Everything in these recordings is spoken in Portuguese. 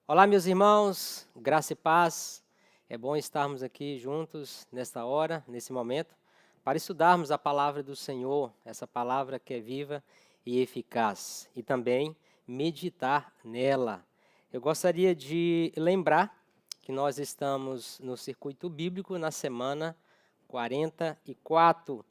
Olá, meus irmãos, graça e paz. É bom estarmos aqui juntos nesta hora, nesse momento, para estudarmos a palavra do Senhor, essa palavra que é viva e eficaz, e também meditar nela. Eu gostaria de lembrar que nós estamos no circuito bíblico na semana 44,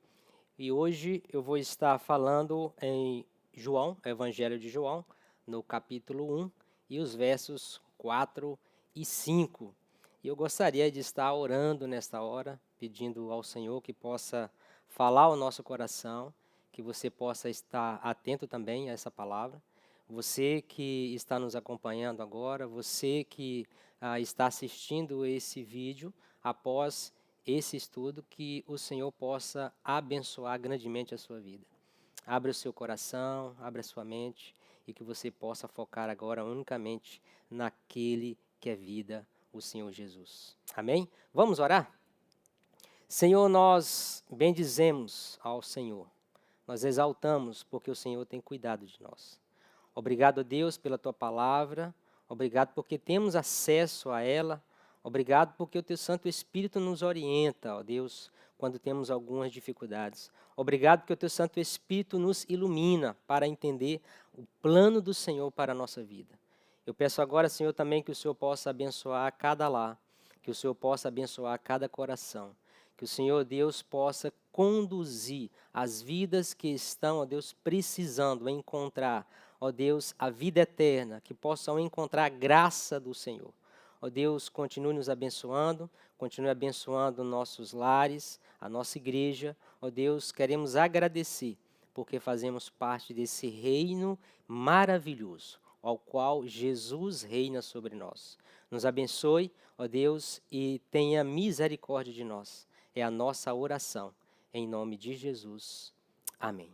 e hoje eu vou estar falando em João, Evangelho de João, no capítulo 1 e os versos 4 e 5. E eu gostaria de estar orando nesta hora, pedindo ao Senhor que possa falar ao nosso coração, que você possa estar atento também a essa palavra. Você que está nos acompanhando agora, você que está assistindo esse vídeo após esse estudo, que o Senhor possa abençoar grandemente a sua vida. Abra o seu coração, abra a sua mente e que você possa focar agora unicamente naquele que é vida, o Senhor Jesus. Amém? Vamos orar? Senhor, nós bendizemos ao Senhor. Nós exaltamos porque o Senhor tem cuidado de nós. Obrigado, Deus, pela tua palavra. Obrigado porque temos acesso a ela. Obrigado porque o teu Santo Espírito nos orienta, ó Deus, quando temos algumas dificuldades. Obrigado porque o teu Santo Espírito nos ilumina para entender o plano do Senhor para a nossa vida. Eu peço agora, Senhor, também que o Senhor possa abençoar cada lar, que o Senhor possa abençoar cada coração, que o Senhor, Deus, possa conduzir as vidas que estão, ó Deus, precisando encontrar, ó Deus, a vida eterna, que possam encontrar a graça do Senhor. Ó Deus, continue nos abençoando, continue abençoando nossos lares, a nossa igreja. Ó Deus, queremos agradecer, porque fazemos parte desse reino maravilhoso, ao qual Jesus reina sobre nós. Nos abençoe, ó Deus, e tenha misericórdia de nós. É a nossa oração, em nome de Jesus. Amém.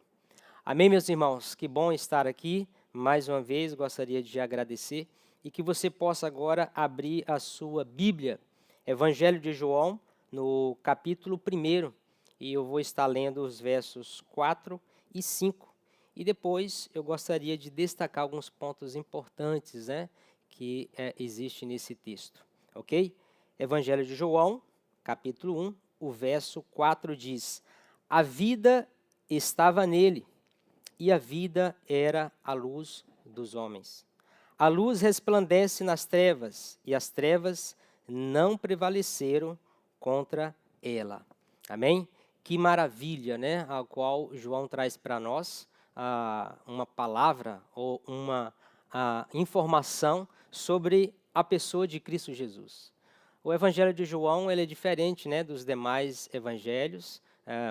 Amém, meus irmãos? Que bom estar aqui. Mais uma vez, gostaria de agradecer e que você possa agora abrir a sua Bíblia, Evangelho de João, no capítulo 1, e eu vou estar lendo os versos 4 e 5. E depois eu gostaria de destacar alguns pontos importantes, que existe nesse texto, ok? Evangelho de João, capítulo 1, o verso 4 diz: A vida estava nele, e a vida era a luz dos homens. A luz resplandece nas trevas, e as trevas não prevaleceram contra ela. Amém? Que maravilha, né? A qual João traz para nós uma palavra ou uma informação sobre a pessoa de Cristo Jesus. O Evangelho de João ele é diferente, né, dos demais evangelhos,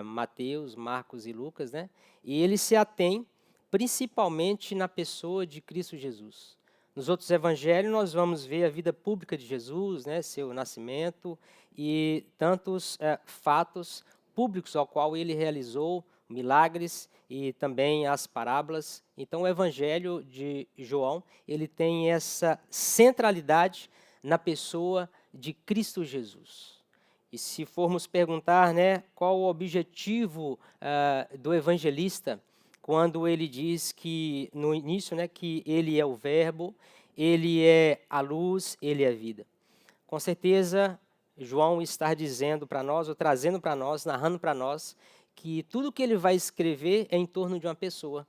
Mateus, Marcos e Lucas, né? E ele se atém principalmente na pessoa de Cristo Jesus. Nos outros evangelhos nós vamos ver a vida pública de Jesus, né, seu nascimento e tantos fatos públicos ao qual ele realizou, milagres e também as parábolas. Então o Evangelho de João ele tem essa centralidade na pessoa de Cristo Jesus. E se formos perguntar, né, qual o objetivo do evangelista, quando ele diz que, no início, né, que ele é o verbo, ele é a luz, ele é a vida. Com certeza, João está dizendo para nós, ou trazendo para nós, narrando para nós, que tudo que ele vai escrever é em torno de uma pessoa.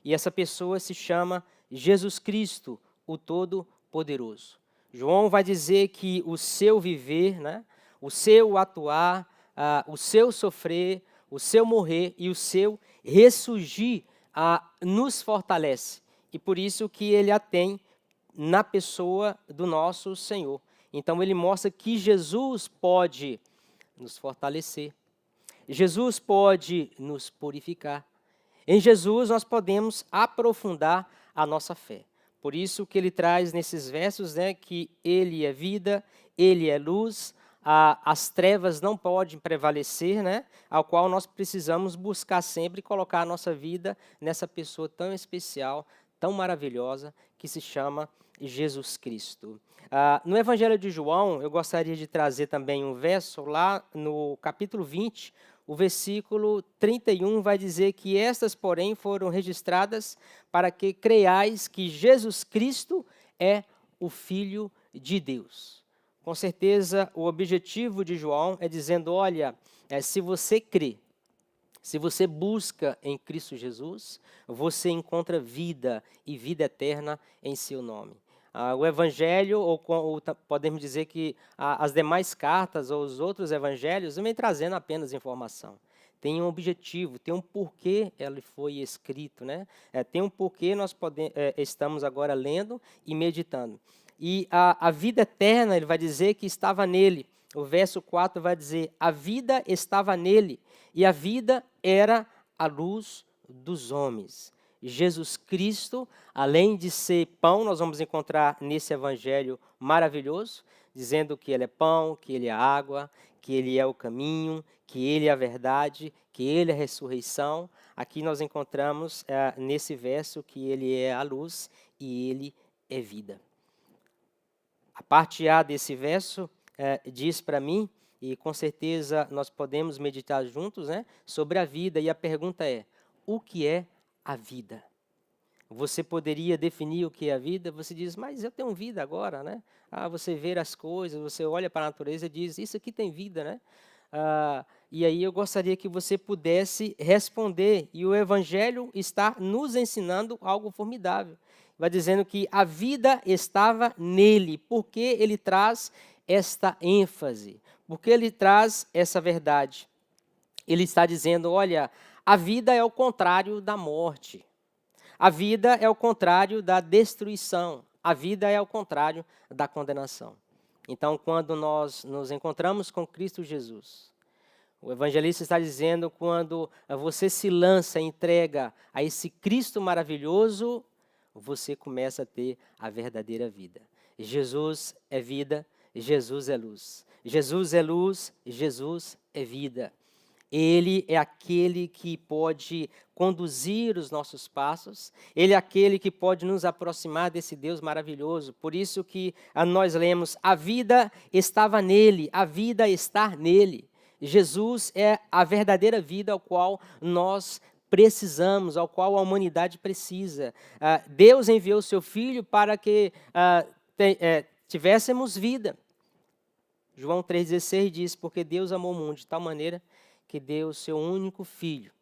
E essa pessoa se chama Jesus Cristo, o Todo-Poderoso. João vai dizer que o seu viver, né, o seu atuar, o seu sofrer, o seu morrer e o seu ressurgir nos fortalece. E por isso que ele a tem na pessoa do nosso Senhor. Então ele mostra que Jesus pode nos fortalecer. Jesus pode nos purificar. Em Jesus nós podemos aprofundar a nossa fé. Por isso que ele traz nesses versos, né, que ele é vida, ele é luz, as trevas não podem prevalecer, né, ao qual nós precisamos buscar sempre colocar a nossa vida nessa pessoa tão especial, tão maravilhosa, que se chama Jesus Cristo. No Evangelho de João, eu gostaria de trazer também um verso lá no capítulo 20, o versículo 31 vai dizer que estas, porém, foram registradas para que creiais que Jesus Cristo é o Filho de Deus. Com certeza, o objetivo de João é dizendo, olha, se você crê, se você busca em Cristo Jesus, você encontra vida e vida eterna em seu nome. O Evangelho, ou podemos dizer que as demais cartas ou os outros evangelhos, não vem trazendo apenas informação. Tem um objetivo, tem um porquê ele foi escrito, né? Tem um porquê nós estamos agora lendo e meditando. E a vida eterna, ele vai dizer que estava nele. O verso 4 vai dizer, a vida estava nele, e a vida era a luz dos homens. Jesus Cristo, além de ser pão, nós vamos encontrar nesse evangelho maravilhoso, dizendo que ele é pão, que ele é água, que ele é o caminho, que ele é a verdade, que ele é a ressurreição. Aqui nós encontramos nesse verso que ele é a luz e ele é vida. A parte A desse verso diz para mim, e com certeza nós podemos meditar juntos, né, sobre a vida. E a pergunta é, o que é a vida? Você poderia definir o que é a vida? Você diz, mas eu tenho vida agora, né? Você vê as coisas, você olha para a natureza e diz, isso aqui tem vida, né? E aí eu gostaria que você pudesse responder. E o Evangelho está nos ensinando algo formidável. Vai dizendo que a vida estava nele, porque ele traz esta ênfase, porque ele traz essa verdade. Ele está dizendo, olha, a vida é o contrário da morte. A vida é o contrário da destruição. A vida é o contrário da condenação. Então, quando nós nos encontramos com Cristo Jesus, o evangelista está dizendo, quando você se lança, entrega a esse Cristo maravilhoso, você começa a ter a verdadeira vida. Jesus é vida, Jesus é luz. Jesus é luz, Jesus é vida. Ele é aquele que pode conduzir os nossos passos, ele é aquele que pode nos aproximar desse Deus maravilhoso. Por isso que nós lemos, a vida estava nele, a vida está nele. Jesus é a verdadeira vida ao qual nós precisamos, ao qual a humanidade precisa. Deus enviou o seu Filho para que tivéssemos vida. João 3,16 diz, porque Deus amou o mundo de tal maneira que deu o seu único Filho,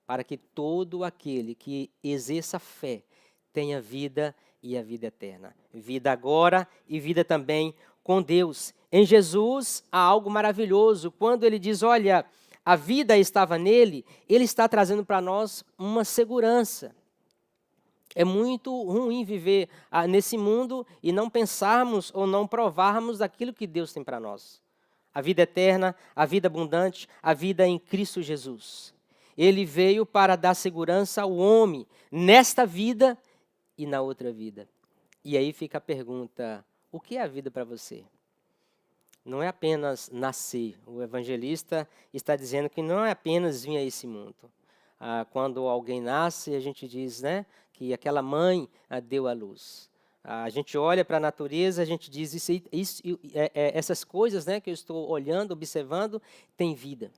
para que todo aquele que exerça fé tenha vida e a vida eterna. Vida agora e vida também com Deus. Em Jesus há algo maravilhoso. Quando ele diz, olha, a vida estava nele, ele está trazendo para nós uma segurança. É muito ruim viver nesse mundo e não pensarmos ou não provarmos daquilo que Deus tem para nós. A vida eterna, a vida abundante, a vida em Cristo Jesus. Ele veio para dar segurança ao homem nesta vida e na outra vida. E aí fica a pergunta, o que é a vida para você? Não é apenas nascer. O evangelista está dizendo que não é apenas vir a esse mundo. Quando alguém nasce, a gente diz, né, que aquela mãe deu à luz. A gente olha para a natureza, a gente diz, essas coisas, né, que eu estou olhando, observando, tem vida.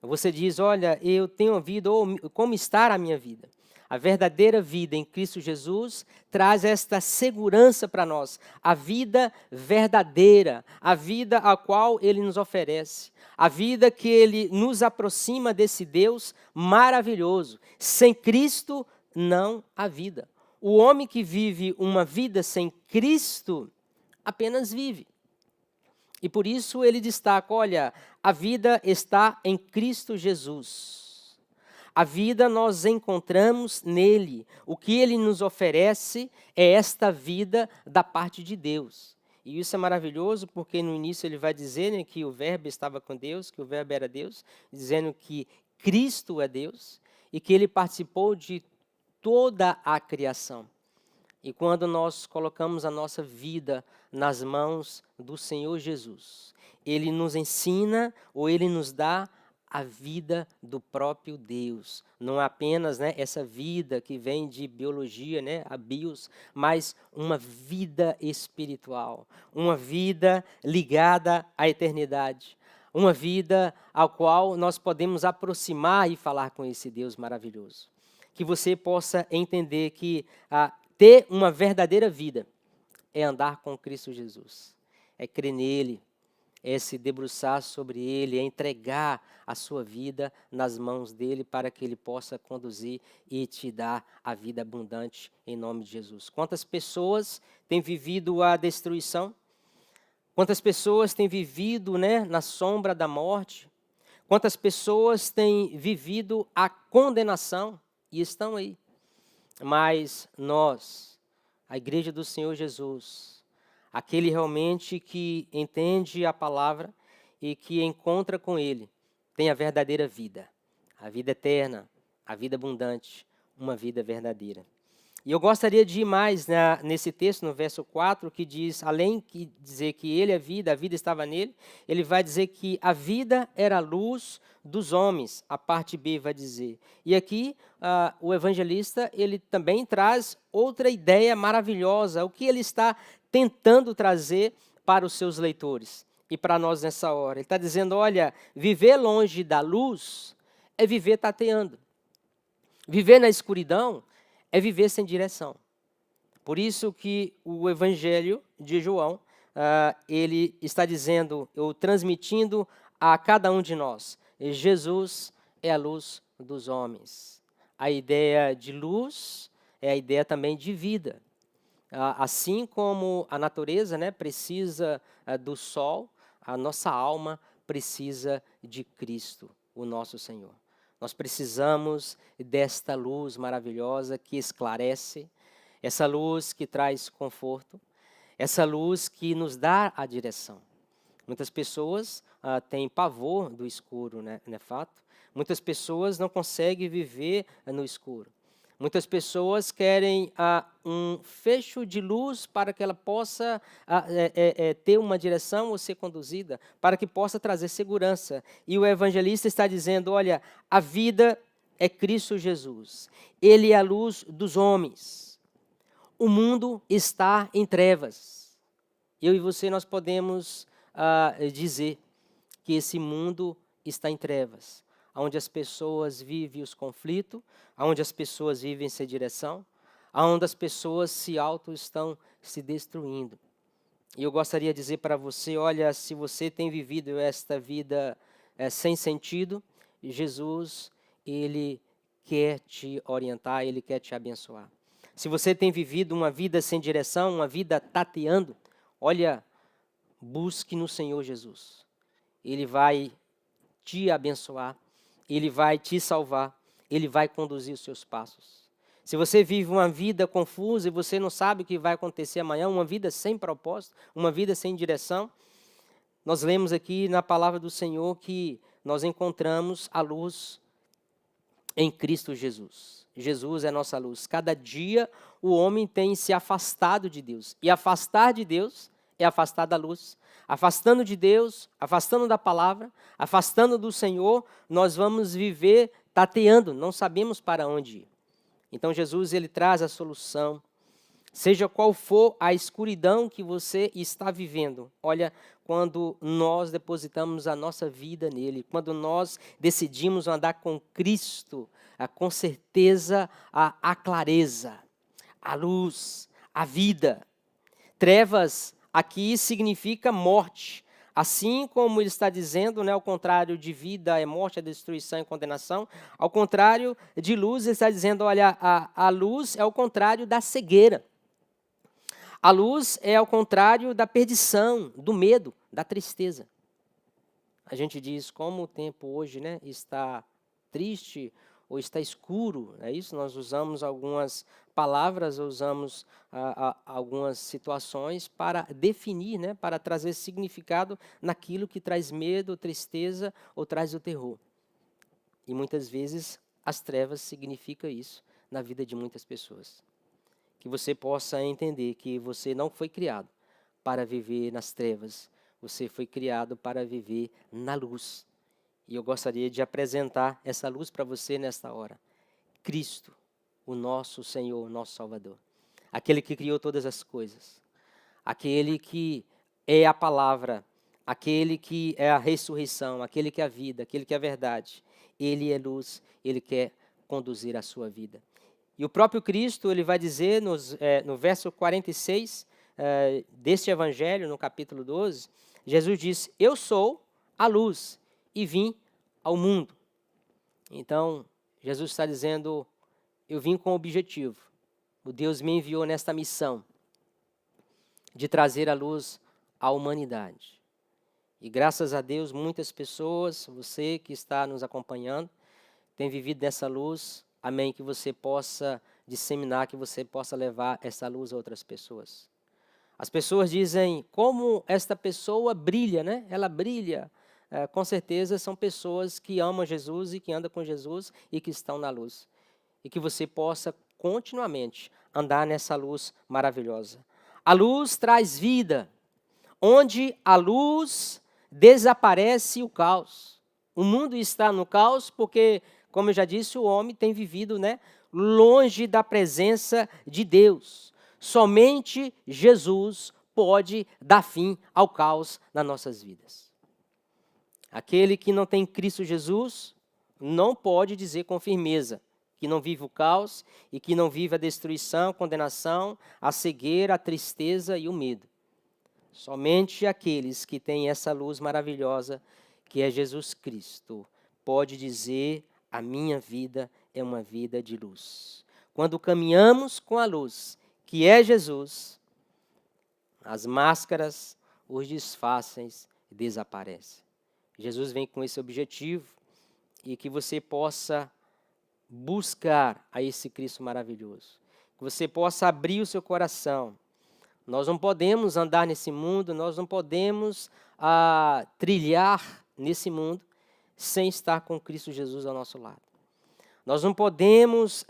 Você diz, olha, eu tenho vida, ou como está a minha vida? A verdadeira vida em Cristo Jesus traz esta segurança para nós, a vida verdadeira, a vida a qual Ele nos oferece, a vida que Ele nos aproxima desse Deus maravilhoso. Sem Cristo não há vida. O homem que vive uma vida sem Cristo apenas vive. E por isso ele destaca, olha, a vida está em Cristo Jesus. A vida nós encontramos nele. O que ele nos oferece é esta vida da parte de Deus. E isso é maravilhoso porque no início ele vai dizer, né, que o verbo estava com Deus, que o verbo era Deus, dizendo que Cristo é Deus e que ele participou de toda a criação. E quando nós colocamos a nossa vida nas mãos do Senhor Jesus, Ele nos ensina ou Ele nos dá a vida do próprio Deus. Não é apenas, né, essa vida que vem de biologia, né, a bios, mas uma vida espiritual, uma vida ligada à eternidade, uma vida ao qual nós podemos aproximar e falar com esse Deus maravilhoso. Que você possa entender que ter uma verdadeira vida é andar com Cristo Jesus, é crer nele, é se debruçar sobre ele, é entregar a sua vida nas mãos dele para que ele possa conduzir e te dar a vida abundante em nome de Jesus. Quantas pessoas têm vivido a destruição? Quantas pessoas têm vivido, né, na sombra da morte? Quantas pessoas têm vivido a condenação e estão aí? Mas nós, a igreja do Senhor Jesus, aquele realmente que entende a palavra e que encontra com ele, tem a verdadeira vida, a vida eterna, a vida abundante, uma vida verdadeira. E eu gostaria de ir mais nesse texto, no verso 4, que diz, além de dizer que ele é vida, a vida estava nele, ele vai dizer que a vida era a luz dos homens, a parte B vai dizer. E aqui o evangelista ele também traz outra ideia maravilhosa, o que ele está tentando trazer para os seus leitores e para nós nessa hora. Ele está dizendo, olha, viver longe da luz é viver tateando. Viver na escuridão é viver sem direção. Por isso que o Evangelho de João, ele está dizendo, ou transmitindo a cada um de nós, Jesus é a luz dos homens. A ideia de luz é a ideia também de vida. Assim como a natureza, né, precisa do sol, a nossa alma precisa de Cristo, o nosso Senhor. Nós precisamos desta luz maravilhosa que esclarece, essa luz que traz conforto, essa luz que nos dá a direção. Muitas pessoas têm pavor do escuro, né, não é fato? Muitas pessoas não conseguem viver no escuro. Muitas pessoas querem um fecho de luz para que ela possa ter uma direção ou ser conduzida, para que possa trazer segurança. E o evangelista está dizendo, olha, a vida é Cristo Jesus. Ele é a luz dos homens. O mundo está em trevas. Eu e você, nós podemos dizer que esse mundo está em trevas, onde as pessoas vivem os conflitos, onde as pessoas vivem sem direção, onde as pessoas estão se destruindo. E eu gostaria de dizer para você, olha, se você tem vivido esta vida sem sentido, Jesus, ele quer te orientar, ele quer te abençoar. Se você tem vivido uma vida sem direção, uma vida tateando, olha, busque no Senhor Jesus. Ele vai te abençoar, ele vai te salvar, ele vai conduzir os seus passos. Se você vive uma vida confusa e você não sabe o que vai acontecer amanhã, uma vida sem propósito, uma vida sem direção, nós lemos aqui na palavra do Senhor que nós encontramos a luz em Cristo Jesus. Jesus é a nossa luz. Cada dia o homem tem se afastado de Deus. E afastar de Deus é afastar da luz. Afastando de Deus, afastando da palavra, afastando do Senhor, nós vamos viver tateando, não sabemos para onde ir. Então Jesus, ele traz a solução. Seja qual for a escuridão que você está vivendo, olha, quando nós depositamos a nossa vida nele, quando nós decidimos andar com Cristo, com certeza a clareza, a luz, a vida. Trevas aqui significa morte. Assim como ele está dizendo, né, ao contrário de vida é morte, é destruição e condenação, ao contrário de luz, ele está dizendo, olha, a luz é o contrário da cegueira. A luz é ao contrário da perdição, do medo, da tristeza. A gente diz como o tempo hoje, né, está triste ou está escuro, é isso? Nós usamos algumas palavras, usamos algumas situações para definir, né, para trazer significado naquilo que traz medo, tristeza ou traz o terror. E muitas vezes as trevas significam isso na vida de muitas pessoas. Que você possa entender que você não foi criado para viver nas trevas, você foi criado para viver na luz. E eu gostaria de apresentar essa luz para você nesta hora. Cristo, o nosso Senhor, nosso Salvador. Aquele que criou todas as coisas. Aquele que é a palavra. Aquele que é a ressurreição. Aquele que é a vida. Aquele que é a verdade. Ele é luz. Ele quer conduzir a sua vida. E o próprio Cristo, ele vai dizer no verso 46 deste evangelho, no capítulo 12, Jesus disse: eu sou a luz e vim ao mundo. Então, Jesus está dizendo: eu vim com um objetivo. O Deus me enviou nesta missão de trazer a luz à humanidade. E graças a Deus, muitas pessoas, você que está nos acompanhando, tem vivido nessa luz. Amém, que você possa disseminar, que você possa levar essa luz a outras pessoas. As pessoas dizem: como esta pessoa brilha, né? Ela brilha. Com certeza são pessoas que amam Jesus e que andam com Jesus e que estão na luz. E que você possa continuamente andar nessa luz maravilhosa. A luz traz vida. Onde a luz desaparece o caos. O mundo está no caos porque, como eu já disse, o homem tem vivido, né, longe da presença de Deus. Somente Jesus pode dar fim ao caos nas nossas vidas. Aquele que não tem Cristo Jesus não pode dizer com firmeza que não vive o caos e que não vive a destruição, a condenação, a cegueira, a tristeza e o medo. Somente aqueles que têm essa luz maravilhosa, que é Jesus Cristo, pode dizer: a minha vida é uma vida de luz. Quando caminhamos com a luz, que é Jesus, as máscaras, os disfarces desaparecem. Jesus vem com esse objetivo e que você possa buscar a esse Cristo maravilhoso. Que você possa abrir o seu coração. Nós não podemos andar nesse mundo, nós não podemos trilhar nesse mundo sem estar com Cristo Jesus ao nosso lado. Nós não podemos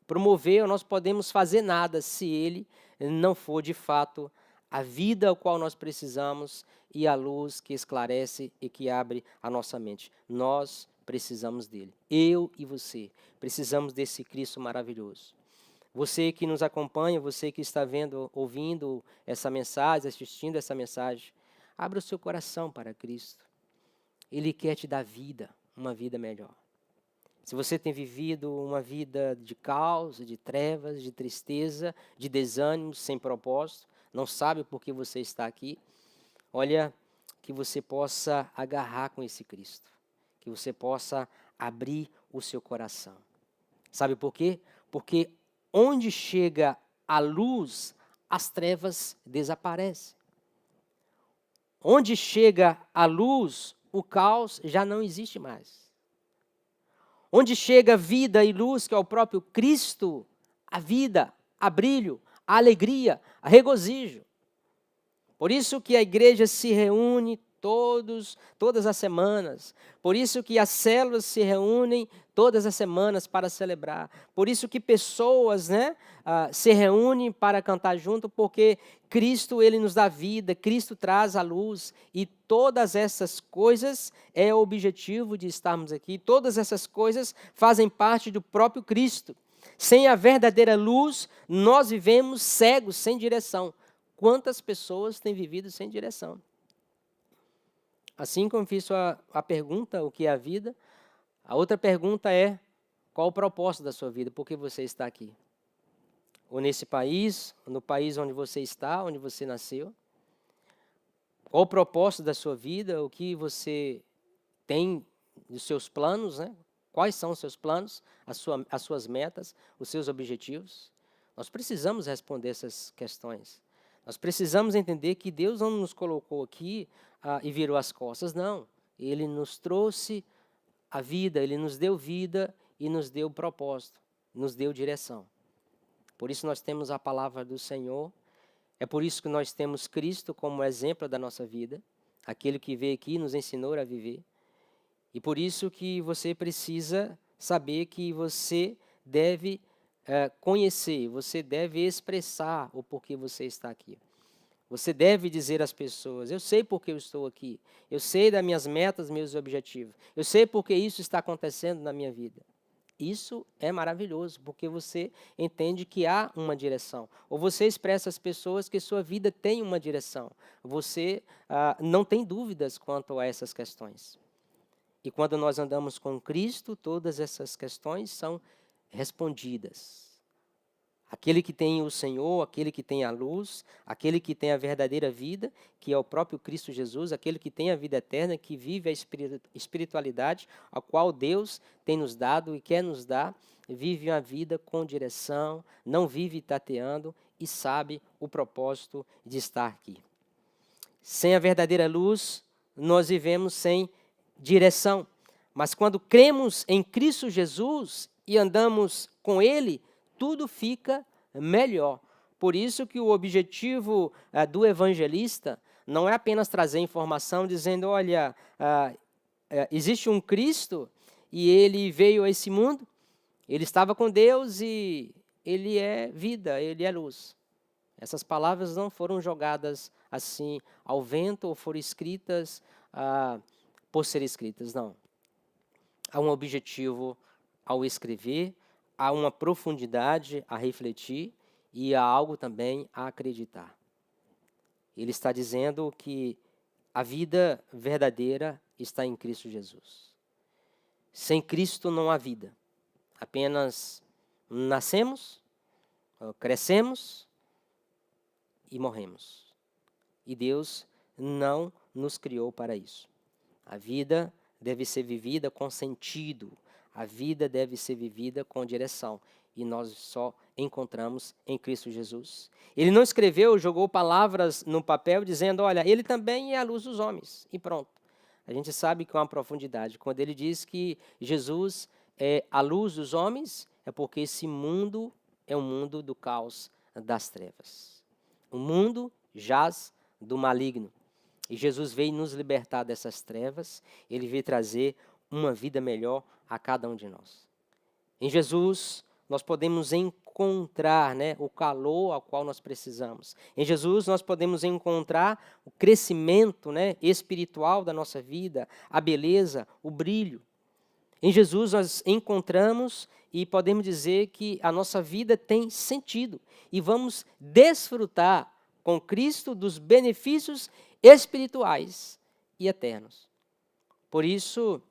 promover, nós podemos fazer nada se Ele não for de fato a vida ao qual nós precisamos e a luz que esclarece e que abre a nossa mente. Nós precisamos dele. Eu e você precisamos desse Cristo maravilhoso. Você que nos acompanha, você que está vendo, ouvindo essa mensagem, assistindo essa mensagem, abra o seu coração para Cristo. Ele quer te dar vida, uma vida melhor. Se você tem vivido uma vida de caos, de trevas, de tristeza, de desânimo, sem propósito, não sabe por que você está aqui, olha, que você possa agarrar com esse Cristo, que você possa abrir o seu coração. Sabe por quê? Porque onde chega a luz, as trevas desaparecem. Onde chega a luz, o caos já não existe mais. Onde chega vida e luz, que é o próprio Cristo, a vida, a brilho, a alegria, a regozijo. Por isso que a igreja se reúne todas as semanas. Por isso que as células se reúnem todas as semanas para celebrar. Por isso que pessoas, se reúnem para cantar junto, porque Cristo, Ele nos dá vida, Cristo traz a luz. E todas essas coisas é o objetivo de estarmos aqui. Todas essas coisas fazem parte do próprio Cristo. Sem a verdadeira luz, nós vivemos cegos, sem direção. Quantas pessoas têm vivido sem direção? Assim como fiz a pergunta, o que é a vida, a outra pergunta é: qual o propósito da sua vida? Por que você está aqui? Ou nesse país, ou no país onde você está, onde você nasceu? Qual o propósito da sua vida? O que você tem dos seus planos, né? Quais são os seus planos, as suas metas, os seus objetivos? Nós precisamos responder essas questões. Nós precisamos entender que Deus não nos colocou aqui e virou as costas, não. Ele nos trouxe a vida, Ele nos deu vida e nos deu propósito, nos deu direção. Por isso nós temos a palavra do Senhor, é por isso que nós temos Cristo como exemplo da nossa vida, aquele que veio aqui e nos ensinou a viver. E por isso que você precisa saber que você deve conhecer, você deve expressar o porquê você está aqui. Você deve dizer às pessoas: eu sei por que eu estou aqui, eu sei das minhas metas, meus objetivos, eu sei por que isso está acontecendo na minha vida. Isso é maravilhoso, porque você entende que há uma direção. Ou você expressa às pessoas que sua vida tem uma direção. Você não tem dúvidas quanto a essas questões. E quando nós andamos com Cristo, todas essas questões são respondidas. Aquele que tem o Senhor, aquele que tem a luz, aquele que tem a verdadeira vida, que é o próprio Cristo Jesus, aquele que tem a vida eterna, que vive a espiritualidade, a qual Deus tem nos dado e quer nos dar, vive uma vida com direção, não vive tateando e sabe o propósito de estar aqui. Sem a verdadeira luz, nós vivemos sem direção. Mas quando cremos em Cristo Jesus e andamos com Ele, tudo fica melhor. Por isso que o objetivo do evangelista não é apenas trazer informação dizendo, olha, existe um Cristo e Ele veio a esse mundo, Ele estava com Deus e Ele é vida, Ele é luz. Essas palavras não foram jogadas assim ao vento ou foram escritas por ser escritas, não. Há um objetivo ao escrever, há uma profundidade a refletir e há algo também a acreditar. Ele está dizendo que a vida verdadeira está em Cristo Jesus. Sem Cristo não há vida. Apenas nascemos, crescemos e morremos. E Deus não nos criou para isso. A vida deve ser vivida com sentido. A vida deve ser vivida com direção. E nós só encontramos em Cristo Jesus. Ele não escreveu, jogou palavras no papel dizendo, olha, ele também é a luz dos homens. E pronto. A gente sabe que é uma profundidade. Quando ele diz que Jesus é a luz dos homens, é porque esse mundo é um mundo do caos, das trevas. O mundo jaz do maligno. E Jesus veio nos libertar dessas trevas, ele veio trazer uma vida melhor a cada um de nós. Em Jesus, nós podemos encontrar o calor ao qual nós precisamos. Em Jesus, nós podemos encontrar o crescimento espiritual da nossa vida, a beleza, o brilho. Em Jesus, nós encontramos e podemos dizer que a nossa vida tem sentido. E vamos desfrutar com Cristo dos benefícios espirituais e eternos. Por isso,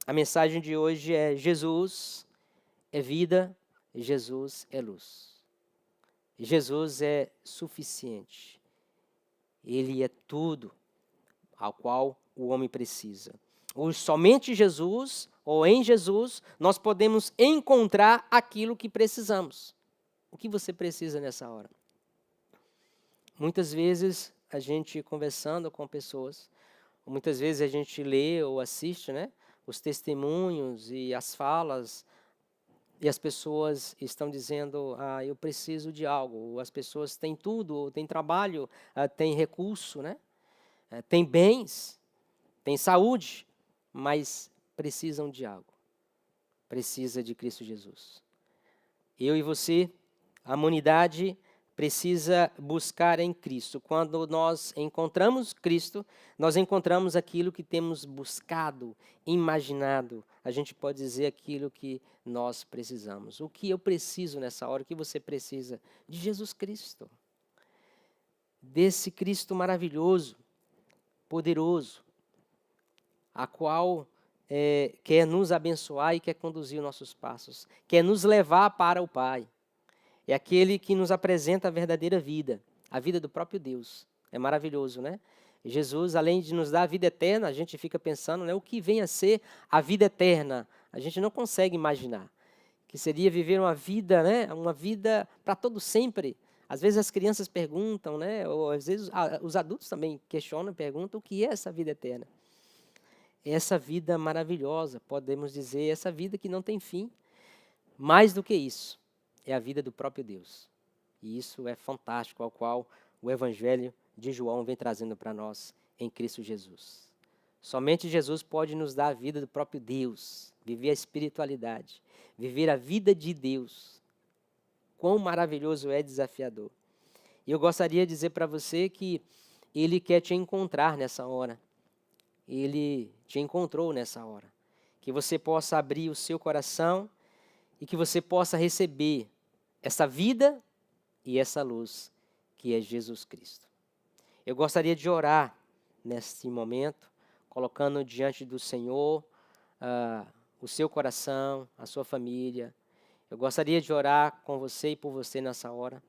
a mensagem de hoje é: Jesus é vida, Jesus é luz. Jesus é suficiente. Ele é tudo ao qual o homem precisa. Somente Jesus, ou em Jesus, nós podemos encontrar aquilo que precisamos. O que você precisa nessa hora? Muitas vezes, a gente conversando com pessoas, muitas vezes a gente lê ou assiste, os testemunhos e as falas, e as pessoas estão dizendo, eu preciso de algo. As pessoas têm tudo, têm trabalho, têm recurso, têm bens, têm saúde, mas precisam de algo. Precisa de Cristo Jesus. Eu e você, a humanidade precisa buscar em Cristo. Quando nós encontramos Cristo, nós encontramos aquilo que temos buscado, imaginado. A gente pode dizer aquilo que nós precisamos. O que eu preciso nessa hora? O que você precisa? De Jesus Cristo. Desse Cristo maravilhoso, poderoso, a qual quer nos abençoar e quer conduzir os nossos passos, quer nos levar para o Pai. É aquele que nos apresenta a verdadeira vida, a vida do próprio Deus. É maravilhoso, Jesus, além de nos dar a vida eterna, a gente fica pensando, o que vem a ser a vida eterna. A gente não consegue imaginar. Que seria viver uma vida, uma vida para todo sempre. Às vezes as crianças perguntam, ou às vezes os adultos também questionam e perguntam o que é essa vida eterna. Essa vida maravilhosa, podemos dizer, essa vida que não tem fim. Mais do que isso, é a vida do próprio Deus. E isso é fantástico, ao qual o Evangelho de João vem trazendo para nós em Cristo Jesus. Somente Jesus pode nos dar a vida do próprio Deus, viver a espiritualidade, viver a vida de Deus. Quão maravilhoso é, desafiador. E eu gostaria de dizer para você que Ele quer te encontrar nessa hora. Ele te encontrou nessa hora. Que você possa abrir o seu coração e que você possa receber essa vida e essa luz que é Jesus Cristo. Eu gostaria de orar neste momento, colocando diante do Senhor o seu coração, a sua família. Eu gostaria de orar com você e por você nessa hora.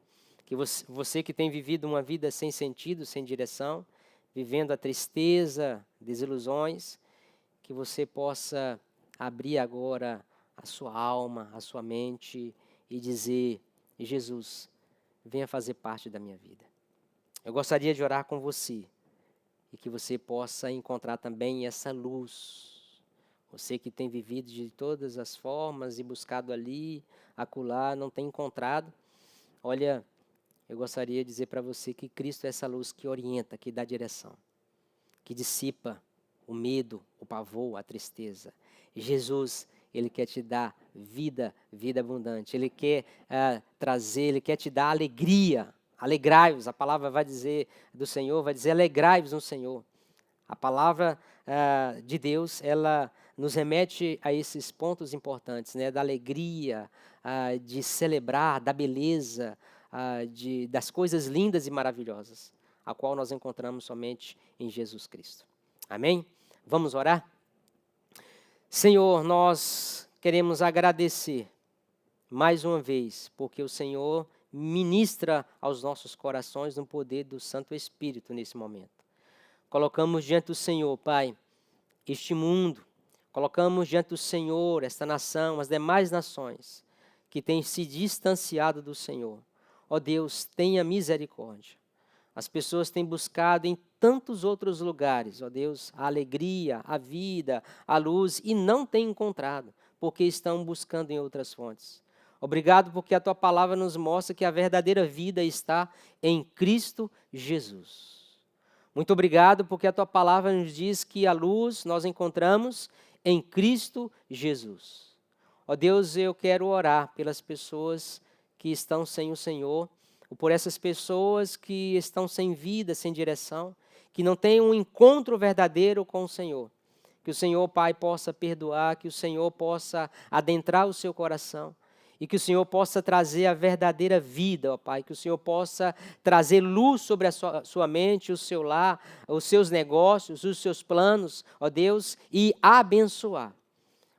Que você que tem vivido uma vida sem sentido, sem direção, vivendo a tristeza, desilusões, que você possa abrir agora a sua alma, a sua mente e dizer: Jesus, venha fazer parte da minha vida. Eu gostaria de orar com você e que você possa encontrar também essa luz. Você que tem vivido de todas as formas e buscado ali, acolá, não tem encontrado. Olha, eu gostaria de dizer para você que Cristo é essa luz que orienta, que dá direção, que dissipa o medo, o pavor, a tristeza. Jesus, Ele quer te dar vida, vida abundante. Ele quer trazer, Ele quer te dar alegria. Alegrai-vos, a palavra vai dizer do Senhor, vai dizer alegrai-vos no Senhor. A palavra de Deus, ela nos remete a esses pontos importantes, né? Da alegria, de celebrar, da beleza, das coisas lindas e maravilhosas, a qual nós encontramos somente em Jesus Cristo. Amém? Vamos orar? Senhor, nós queremos agradecer mais uma vez, porque o Senhor ministra aos nossos corações no poder do Santo Espírito nesse momento. Colocamos diante do Senhor, Pai, este mundo, colocamos diante do Senhor esta nação, as demais nações que têm se distanciado do Senhor. Ó Deus, tenha misericórdia. As pessoas têm buscado em tantos outros lugares, ó Deus, a alegria, a vida, a luz, e não têm encontrado, porque estão buscando em outras fontes. Obrigado porque a Tua palavra nos mostra que a verdadeira vida está em Cristo Jesus. Muito obrigado porque a Tua palavra nos diz que a luz nós encontramos em Cristo Jesus. Ó Deus, eu quero orar pelas pessoas que estão sem o Senhor, ou por essas pessoas que estão sem vida, sem direção, que não têm um encontro verdadeiro com o Senhor. Que o Senhor, Pai, possa perdoar, que o Senhor possa adentrar o seu coração e que o Senhor possa trazer a verdadeira vida, ó Pai, que o Senhor possa trazer luz sobre a sua mente, o seu lar, os seus negócios, os seus planos, ó Deus, e abençoar.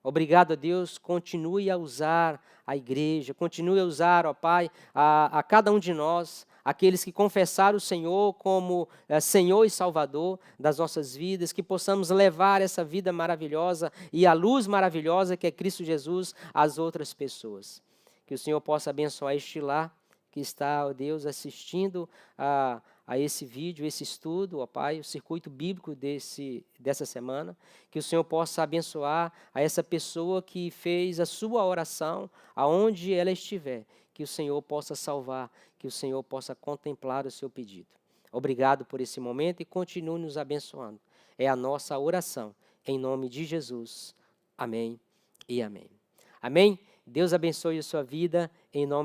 Obrigado, ó Deus, continue a usar a igreja, continue a usar, ó Pai, a cada um de nós, aqueles que confessaram o Senhor como Senhor e Salvador das nossas vidas, que possamos levar essa vida maravilhosa e a luz maravilhosa que é Cristo Jesus às outras pessoas. Que o Senhor possa abençoar este lar que está, ó Deus, assistindo a esse vídeo, esse estudo, ó Pai, o circuito bíblico dessa semana, que o Senhor possa abençoar a essa pessoa que fez a sua oração, aonde ela estiver, que o Senhor possa salvar, que o Senhor possa contemplar o seu pedido. Obrigado por esse momento e continue nos abençoando. É a nossa oração, em nome de Jesus. Amém e amém. Amém? Deus abençoe a sua vida, em nome